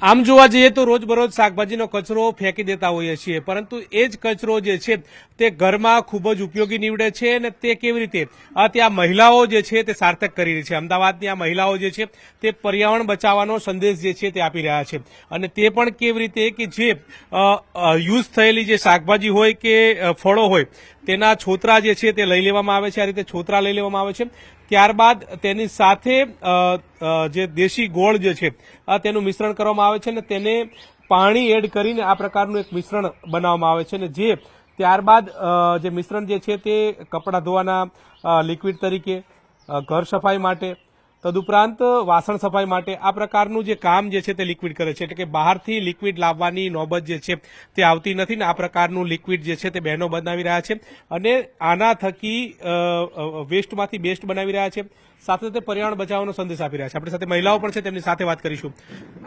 આમ જોવા જઈએ તો રોજબરોજ શાકભાજીનો કચરો ફેંકી દેતા હોઈએ છીએ, પરંતુ એ જ કચરો જે છે તે ઘરમાં ખૂબ જ ઉપયોગી નીવડે છે અને તે કેવી રીતે ત્યાં મહિલાઓ જે છે તે સાર્થક કરી રહી છે. અમદાવાદની આ મહિલાઓ જે છે તે પર્યાવરણ બચાવવાનો સંદેશ જે છે તે આપી રહ્યા છે અને તે પણ કેવી રીતે કે જે યુઝ થયેલી જે શાકભાજી હોય કે ફળો હોય તેના છોતરા જે છે તે લઈ લેવામાં આવે છે. આ રીતે છોતરા લઈ લેવામાં આવે છે. ત્યારબાદ તેની સાથે જે દેશી ગોળ જે છે તેનું મિશ્રણ કરવામાં આવે છે અને તેને પાણી એડ કરીને આ પ્રકારનું એક મિશ્રણ બનાવવામાં આવે છે અને જે ત્યારબાદ જે મિશ્રણ જે છે તે કપડાં ધોવાના લિક્વિડ તરીકે, ઘર સફાઈ માટે, તદુપરાંત વાસણ સફાઈ માટે આ પ્રકારનું જે કામ જે છે તે લિક્વિડ કરે છે. એટલે કે બહારથી લિક્વિડ લાવવાની નોબત જે છે તે આવતી નથી ને આ પ્રકારનું લિક્વિડ જે છે તે બહેનો બનાવી રહ્યા છે અને આના થકી વેસ્ટમાંથી બેસ્ટ બનાવી રહ્યા છે. સાથે સાથે પર્યાવરણ બચાવવાનો સંદેશ આપી રહ્યા છે. આપણી સાથે મહિલાઓ પણ છે, તેમની સાથે વાત કરીશું.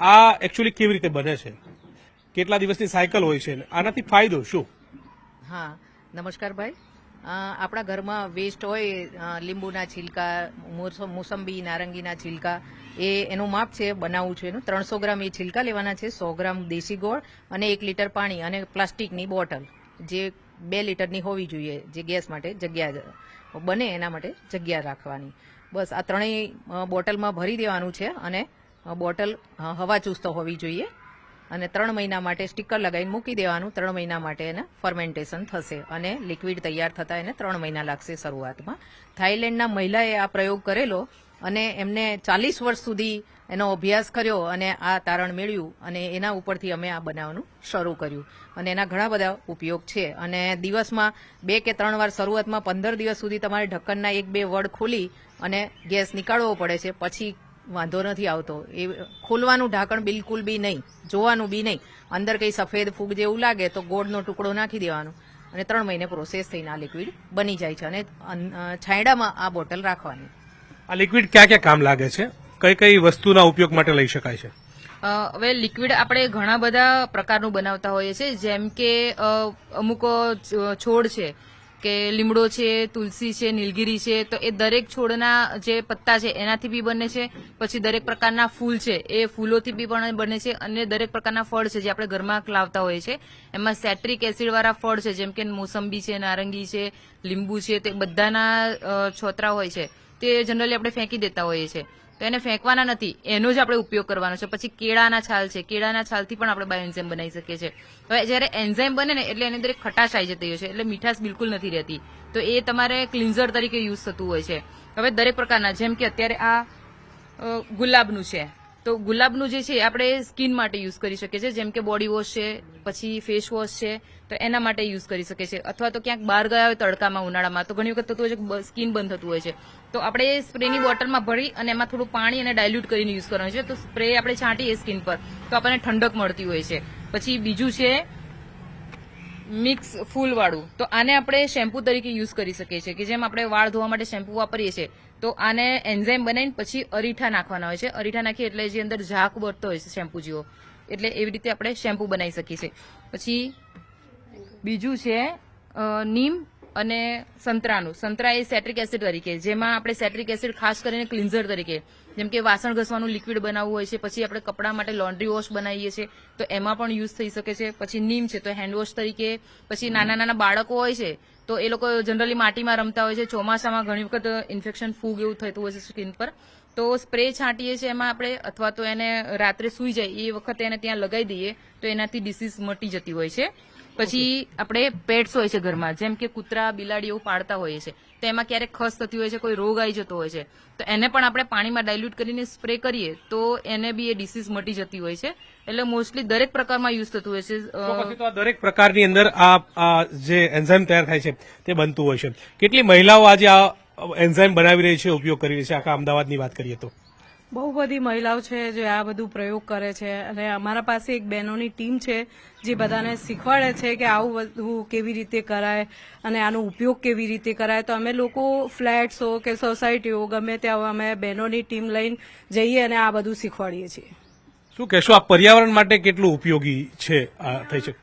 આ એકચ્યુઅલી કેવી રીતે બને છે, કેટલા દિવસની સાયકલ હોય છે, આનાથી ફાયદો શું? હા, નમસ્કાર ભાઈ. આપણા ઘરમાં વેસ્ટ હોય, લીંબુના છિલકા, મોસંબી, નારંગીના છિલકા, એનું માપ છે બનાવવું છે એનું 300 ગ્રામ એ છિલકા લેવાના છે, 100 ગ્રામ દેશી ગોળ અને 1 લીટર પાણી અને પ્લાસ્ટિકની બોટલ જે 2 લીટરની હોવી જોઈએ, જે ગેસ માટે જગ્યા બને એના માટે જગ્યા રાખવાની. બસ આ ત્રણેય બોટલમાં ભરી દેવાનું છે અને બોટલ હવાચુસ્ત હોવી જોઈએ અને 3 મહિના માટે સ્ટીકર લગાવીને મૂકી દેવાનું. 3 મહિના માટે એને ફર્મેન્ટેશન થશે અને લિક્વિડ તૈયાર થતા એને 3 મહિના લાગશે શરૂઆતમાં. થાઈલેન્ડના મહિલાએ આ પ્રયોગ કરેલો અને એમને 40 વર્ષ સુધી એનો અભ્યાસ કર્યો અને આ તારણ મેળવ્યું અને એના ઉપરથી અમે આ બનાવવાનું શરૂ કર્યું અને એના ઘણા બધા ઉપયોગ છે. અને દિવસમાં 2 કે 3 વાર શરૂઆતમાં 15 દિવસ સુધી તમારે ઢક્કનના 1-2 વડ ખોલી અને ગેસ નીકાળવો પડે છે, પછી વાંધો નથી આવતો. એ ખોલવાનું ઢાંકણ બિલકુલ બી નહીં, જોવાનું બી નહીં. અંદર કંઈ સફેદ ફૂગ જેવું લાગે તો ગોળનો ટુકડો નાખી દેવાનો અને 3 મહિને પ્રોસેસ થઈને આ લિક્વિડ બની જાય છે અને છાંયડામાં આ બોટલ રાખવાની. આ લિક્વિડ ક્યાં ક્યાં કામ લાગે છે, કઈ કઈ વસ્તુના ઉપયોગ માટે લઈ શકાય છે? હવે લિક્વિડ આપણે ઘણા બધા પ્રકારનું બનાવતા હોઈએ છીએ, જેમ કે અમુક છોડ છે કે લીમડો છે, તુલસી છે, નીલગીરી છે, તો એ દરેક છોડના જે પત્તા છે એનાથી બી બને છે. પછી દરેક પ્રકારના ફૂલ છે એ ફૂલોથી બી પણ બને છે અને દરેક પ્રકારના ફળ છે જે આપણે ઘરમાં લાવતા હોઈએ છીએ એમાં સેટ્રિક એસિડ વાળા ફળ છે, જેમ કે મોસંબી છે, નારંગી છે, લીંબુ છે, તે બધાના છોતરા હોય છે તે જનરલી આપણે ફેંકી દેતા હોઈએ છીએ. તો એને ફેંકવાના નથી, એનો જ આપણે ઉપયોગ કરવાનો છે. પછી કેળાના છાલ છે, કેળાના છાલથી પણ આપણે બાયોએન્ઝાઇમ બનાવી શકીએ છીએ. હવે જ્યારે એન્ઝાઇમ બને ને એટલે એની અંદર એક ખટાશ આવી જતી હોય છે, એટલે મીઠાશ બિલકુલ નથી રહેતી. તો એ તમારે ક્લિન્ઝર તરીકે યુઝ થતું હોય છે. હવે દરેક પ્રકારના, જેમ કે અત્યારે આ ગુલાબનું છે, તો ગુલાબનું જે છે આપણે સ્કિન માટે યુઝ કરી શકીએ છીએ, જેમ કે બોડી વોશ છે, પછી ફેસ વોશ છે, તો એના માટે યુઝ કરી શકીએ છીએ. અથવા તો ક્યાંક બહાર ગયા હોય તડકામાં, ઉનાળામાં, તો ઘણી વખત થતું હોય છે સ્કિન બંધ થતું હોય છે, તો આપણે સ્પ્રેની બોટલમાં ભરી અને એમાં થોડું પાણી અને ડાયલ્યુટ કરીને યુઝ કરવાનું છે. તો સ્પ્રે આપણે છાંટીએ સ્કિન પર તો આપણને ઠંડક મળતી હોય છે. પછી બીજું છે મિક્સ ફૂલ વાળું, તો આને આપણે શેમ્પુ તરીકે યુઝ કરી શકીએ છીએ, કે જેમ આપણે વાળ ધોવા માટે શેમ્પુ વાપરીએ છીએ તો આને એન્ઝાઇમ બનાવીને પછી અરીઠા નાખવાના હોય છે. અરીઠા નાખીએ એટલે જે અંદર ઝાક બળતો હોય છે શેમ્પુ જેવો, એટલે એવી રીતે આપણે શેમ્પુ બનાવી શકીએ છીએ. પછી બીજું છે નીમ અને સંતરાનું. સંતરા એ સેટ્રિક એસિડ તરીકે, જેમાં આપણે સેટ્રિક એસિડ ખાસ કરીને ક્લિન્ઝર તરીકે, જેમ કે વાસણ ઘસવાનું લિક્વિડ બનાવવું હોય છે, પછી આપણે કપડા માટે લોન્ડ્રી વોશ બનાવીએ છીએ તો એમાં પણ યુઝ થઈ શકે છે. પછી નીમ છે તો હેન્ડ વોશ તરીકે. પછી નાના નાના બાળકો હોય છે તો એ લોકો જનરલી માટીમાં રમતા હોય છે, ચોમાસામાં ઘણી વખત ઇન્ફેક્શન, ફૂગ એવું થતું હોય છે સ્કિન પર, તો સ્પ્રે છાંટીએ છીએ એમાં આપણે, અથવા તો એને રાત્રે સૂઈ જાય એ વખતે એને ત્યાં લગાવી દઈએ તો એનાથી ડિસીઝ મટી જતી હોય છે. પછી આપણે પેટ્સ હોય છે ઘરમાં, જેમ કે કૂતરા, બિલાડી એવું પાળતા હોઈએ છીએ, તો એમાં ક્યારેક ખસ થતી હોય છે, કોઈ રોગ આવી જતો હોય છે, તો એને પણ આપણે પાણીમાં ડાયલ્યુટ કરીને સ્પ્રે કરીએ તો એને બી એ ડિસીઝ મટી જતી હોય છે. એટલે મોસ્ટલી દરેક પ્રકારમાં યુઝ થતું હોય છે. તો દરેક પ્રકારની અંદર આ જે એન્ઝાઇમ તૈયાર થાય છે તે બનતું હોય છે. કેટલી મહિલાઓ આજે આ એન્ઝાઇમ બનાવી રહી છે, ઉપયોગ કરી રહી છે? આખા અમદાવાદની વાત કરીએ તો બહુ બધી મહિલાઓ છે જે આ બધું પ્રયોગ કરે છે અને અમારા પાસે એક બહેનોની ટીમ છે જે બધાને શીખવાડે છે કે આવું બધું કેવી રીતે કરાય અને આનો ઉપયોગ કેવી રીતે કરાય. તો અમે લોકો ફ્લેટ્સ હો કે સોસાયટીઓ ગમે ત્યાં અમે બહેનોની ટીમ લઈને જઈએ અને આ બધું શીખવાડીએ છીએ. શું કહેશો, આ પર્યાવરણ માટે કેટલું ઉપયોગી છે, થઈ છે?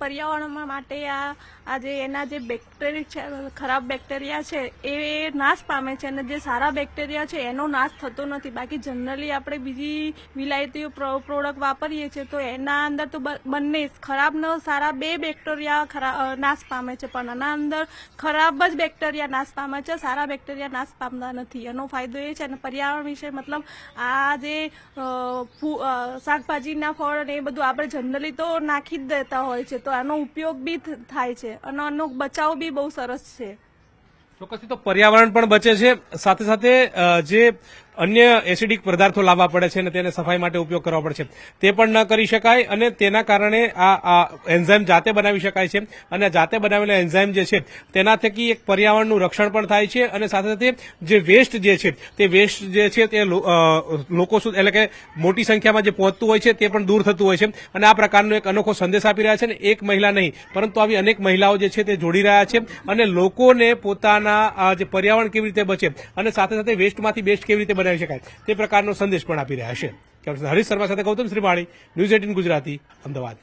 પર્યાવરણ માટે આ જે એના જે બેક્ટેરિયા છે, ખરાબ બેક્ટેરિયા છે એ નાશ પામે છે અને જે સારા બેક્ટેરિયા છે એનો નાશ થતો નથી. બાકી જનરલી આપણે બીજી વિલાયતી પ્રોડક્ટ વાપરીએ છીએ તો એના અંદર તો બંને ખરાબ ને સારા બે બેક્ટેરિયા નાશ પામે છે, પણ આના અંદર ખરાબ જ બેક્ટેરિયા નાશ પામે છે, સારા બેક્ટેરિયા નાશ પામતા નથી. એનો ફાયદો એ છે અને પર્યાવરણ વિશે મતલબ આ જે શાકભાજીના ફળ ને એ બધું આપણે જનરલી તો નાખી જ દેતા હોય છે, તો આનો ઉપયોગ બી થાય છે અને આનો બચાવ બી બહુ સરસ છે. ચોક્કસથી તો પર્યાવરણ પણ બચે છે, સાથે સાથે જે અન્ય એસિડિક પદાર્થો લાવવા પડે છે અને તેને સફાઈ માટે ઉપયોગ કરવા પડે છે તે પણ ન કરી શકાય અને તેના કારણે આ એન્ઝાઇમ જાતે બનાવી શકાય છે અને જાતે બનાવેલા એન્ઝાઇમ જે છે તેના થકી એક પર્યાવરણનું રક્ષણ પણ થાય છે અને સાથે સાથે જે વેસ્ટ જે છે તે વેસ્ટ જે છે તે લોકો સુધી એટલે કે મોટી સંખ્યામાં જે પહોંચતું હોય છે તે પણ દૂર થતું હોય છે અને આ પ્રકારનો એક અનોખો સંદેશ આપી રહ્યા છે અને એક મહિલા નહીં પરંતુ આવી અનેક મહિલાઓ જે છે તે જોડી રહ્યા છે અને લોકોને પોતાના જે પર્યાવરણ કેવી રીતે બચે અને સાથે સાથે વેસ્ટમાંથી બેસ્ટ કેવી રીતે બનાવી શકાય તે પ્રકારનો સંદેશ પણ આપી રહ્યા છે. હરીશ શર્મા સાથે ગૌતમ શ્રીમાળી, ન્યૂઝ 18 ગુજરાતી, અમદાવાદ.